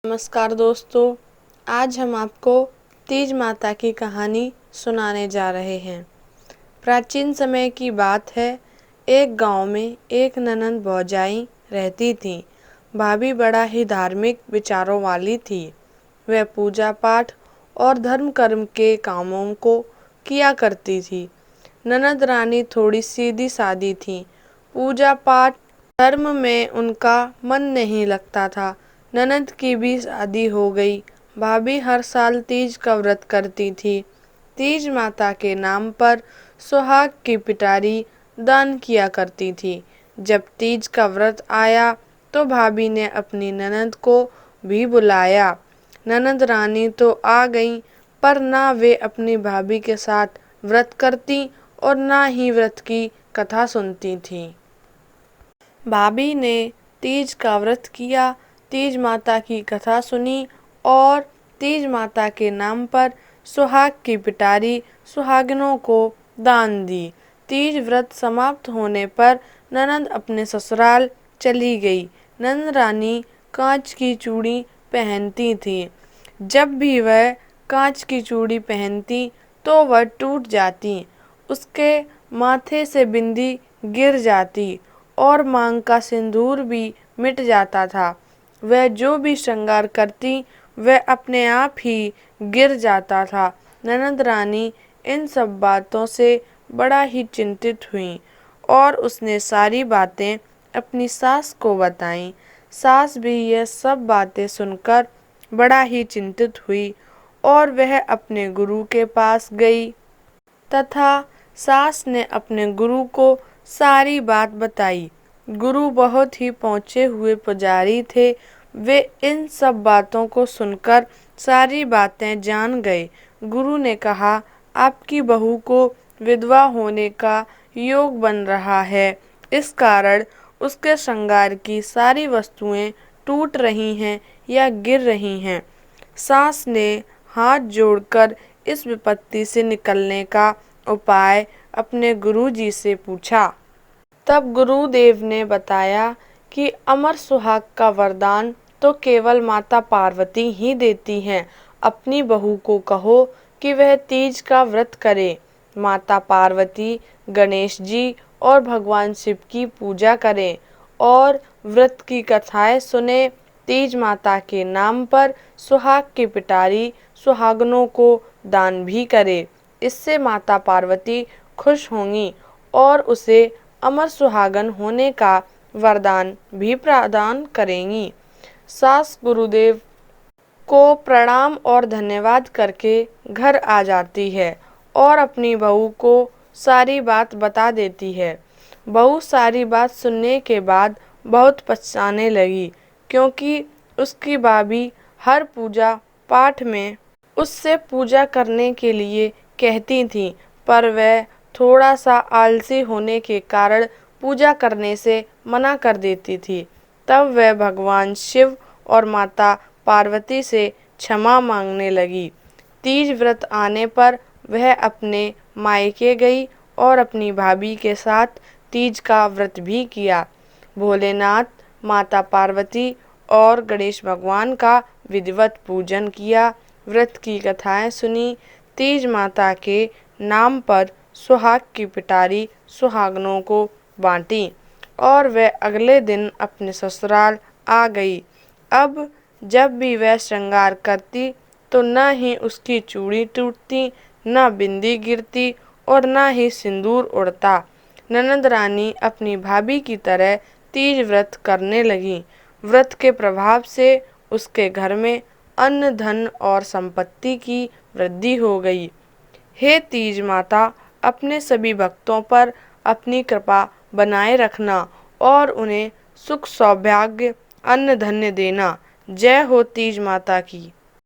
नमस्कार दोस्तों, आज हम आपको तीज माता की कहानी सुनाने जा रहे हैं। प्राचीन समय की बात है। एक गांव में एक ननंद भौजाई रहती थी। भाभी बड़ा ही धार्मिक विचारों वाली थी। वह पूजा पाठ और धर्म कर्म के कामों को किया करती थी। ननंद रानी थोड़ी सीधी सादी थी। पूजा पाठ धर्म में उनका मन नहीं लगता था। ननंद की भी शादी हो गई। भाभी हर साल तीज का व्रत करती थी। तीज माता के नाम पर सुहाग की पिटारी दान किया करती थी। जब तीज का व्रत आया तो भाभी ने अपनी ननंद को भी बुलाया। ननंद रानी तो आ गई, पर ना वे अपनी भाभी के साथ व्रत करती और ना ही व्रत की कथा सुनती थी। भाभी ने तीज का व्रत किया, तीज माता की कथा सुनी और तीज माता के नाम पर सुहाग की पिटारी सुहागिनों को दान दी। तीज व्रत समाप्त होने पर ननंद अपने ससुराल चली गई। ननंद रानी कांच की चूड़ी पहनती थी। जब भी वह कांच की चूड़ी पहनती तो वह टूट जाती, उसके माथे से बिंदी गिर जाती और मांग का सिंदूर भी मिट जाता था। वह जो भी श्रृंगार करती वह अपने आप ही गिर जाता था। ननंद रानी इन सब बातों से बड़ा ही चिंतित हुई और उसने सारी बातें अपनी सास को बताईं। सास भी यह सब बातें सुनकर बड़ा ही चिंतित हुई और वह अपने गुरु के पास गई तथा सास ने अपने गुरु को सारी बात बताई। गुरु बहुत ही पहुँचे हुए पुजारी थे। वे इन सब बातों को सुनकर सारी बातें जान गए। गुरु ने कहा, आपकी बहू को विधवा होने का योग बन रहा है। इस कारण उसके श्रृंगार की सारी वस्तुएं टूट रही हैं या गिर रही हैं। सास ने हाथ जोड़कर इस विपत्ति से निकलने का उपाय अपने गुरुजी से पूछा। तब गुरुदेव ने बताया कि अमर सुहाग का वरदान तो केवल माता पार्वती ही देती हैं। अपनी बहू को कहो कि वह तीज का व्रत करे। माता पार्वती, गणेश जी और भगवान शिव की पूजा करे और व्रत की कथाएं सुने। तीज माता के नाम पर सुहाग की पिटारी सुहागनों को दान भी करे। इससे माता पार्वती खुश होंगी और उसे अमर सुहागन होने का वरदान भी प्रदान करेंगी। सास गुरुदेव को प्रणाम और धन्यवाद करके घर आ जाती है और अपनी बहू को सारी बात बता देती है। बहू सारी बात सुनने के बाद बहुत पछताने लगी, क्योंकि उसकी भाभी हर पूजा पाठ में उससे पूजा करने के लिए कहती थी, पर वह थोड़ा सा आलसी होने के कारण पूजा करने से मना कर देती थी। तब वह भगवान शिव और माता पार्वती से क्षमा मांगने लगी। तीज व्रत आने पर वह अपने मायके गई और अपनी भाभी के साथ तीज का व्रत भी किया। भोलेनाथ, माता पार्वती और गणेश भगवान का विधिवत पूजन किया। व्रत की कथाएं सुनी। तीज माता के नाम पर सुहाग की पिटारी सुहागनों को बांटी और वह अगले दिन अपने ससुराल आ गई। अब जब भी वह श्रृंगार करती तो न ही उसकी चूड़ी टूटती, न बिंदी गिरती और न ही सिंदूर उड़ता। ननंद रानी अपनी भाभी की तरह तीज व्रत करने लगी। व्रत के प्रभाव से उसके घर में अन्न, धन और संपत्ति की वृद्धि हो गई। हे तीज माता, अपने सभी भक्तों पर अपनी कृपा बनाए रखना और उन्हें सुख सौभाग्य अन्न धन्य देना। जय हो तीज माता की।